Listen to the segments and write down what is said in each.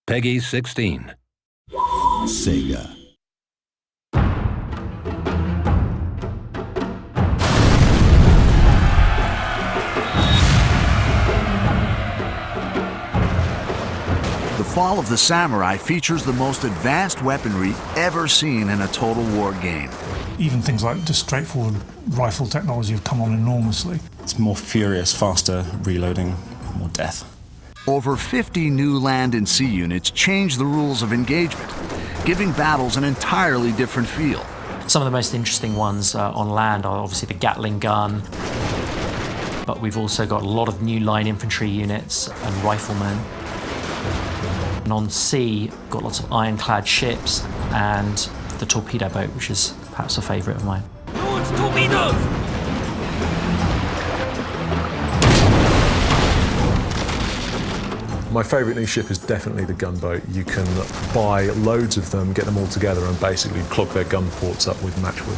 Peggy 16. Sega. The Fall of the Samurai features the most advanced weaponry ever seen in a Total War game. Even things like just straightforward rifle technology have come on enormously. It's more furious, faster reloading, more death. Over 50 new land and sea units change the rules of engagement, giving battles an entirely different feel. Some of the most interesting ones on land are obviously the Gatling gun, but we've also got a lot of new line infantry units and riflemen. And on sea, got lots of ironclad ships and the torpedo boat, which is perhaps a favourite of mine. Launch torpedoes! My favourite new ship is definitely the gunboat. You can buy loads of them, get them all together and basically clog their gun ports up with matchwood.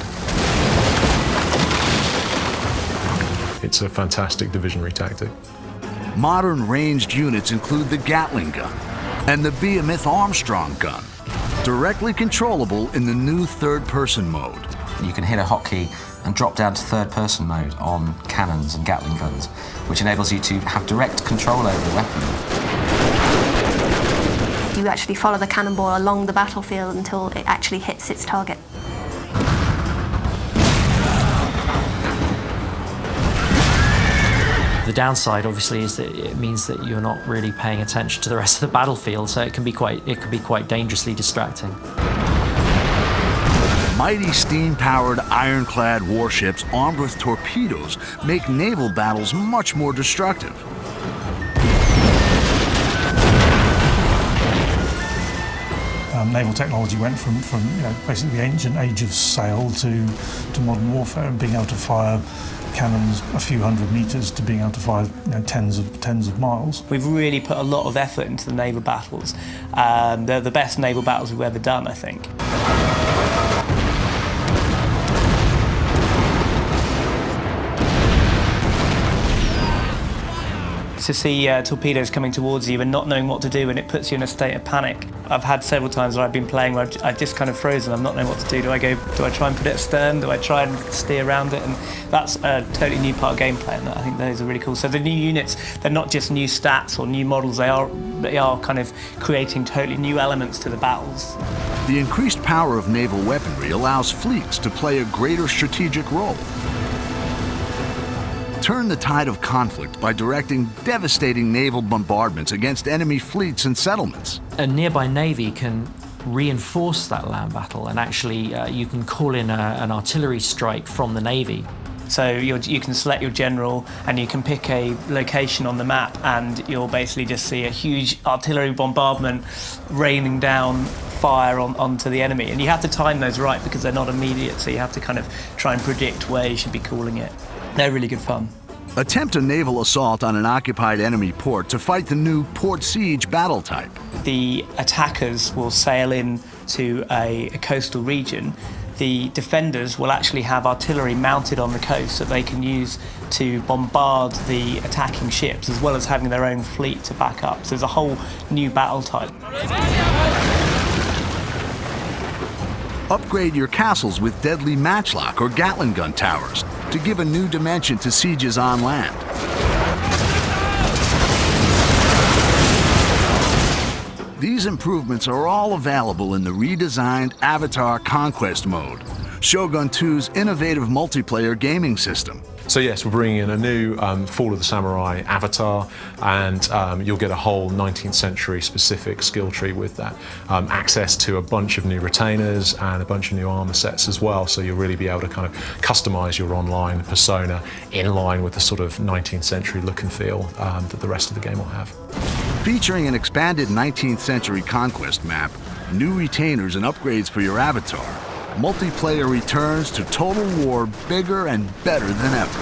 It's a fantastic divisionary tactic. Modern ranged units include the Gatling gun and the Behemoth Armstrong gun, directly controllable in the new third-person mode. You can hit a hotkey and drop down to third-person mode on cannons and Gatling guns, which enables you to have direct control over the weapon. You actually follow the cannonball along the battlefield until it actually hits its target. The downside, obviously, is that it means that you're not really paying attention to the rest of the battlefield, so it can be quite dangerously distracting. Mighty steam-powered ironclad warships armed with torpedoes make naval battles much more destructive. Naval technology went from basically the ancient age of sail to modern warfare, and being able to fire cannons a few hundred meters to being able to fire tens of miles. We've really put a lot of effort into the naval battles. They're the best naval battles we've ever done, I think. To see torpedoes coming towards you and not knowing what to do, and it puts you in a state of panic. I've had several times where I've been playing where I've just kind of frozen. I'm not knowing what to do. Do I try and put it astern? Do I try and steer around it? And that's a totally new part of gameplay, and I think those are really cool. So the new units, they're not just new stats or new models, they are kind of creating totally new elements to the battles. The increased power of naval weaponry allows fleets to play a greater strategic role. Turn the tide of conflict by directing devastating naval bombardments against enemy fleets and settlements. A nearby navy can reinforce that land battle, and actually you can call in an artillery strike from the navy. So you can select your general and you can pick a location on the map, and you'll basically just see a huge artillery bombardment raining down fire onto the enemy. And you have to time those right because they're not immediate, so you have to kind of try and predict where you should be calling it. They're really good fun. Attempt a naval assault on an occupied enemy port to fight the new port siege battle type. The attackers will sail in to a coastal region. The defenders will actually have artillery mounted on the coast that they can use to bombard the attacking ships, as well as having their own fleet to back up. So there's a whole new battle type. Upgrade your castles with deadly matchlock or Gatling gun towers to give a new dimension to sieges on land. These improvements are all available in the redesigned Avatar Conquest mode, Shogun 2's innovative multiplayer gaming system. So yes, we're bringing in a new Fall of the Samurai avatar, and you'll get a whole 19th century specific skill tree with that. Access to a bunch of new retainers and a bunch of new armor sets as well, so you'll really be able to kind of customize your online persona in line with the sort of 19th century look and feel that the rest of the game will have. Featuring an expanded 19th century Conquest map, new retainers and upgrades for your avatar, multiplayer returns to Total War bigger and better than ever.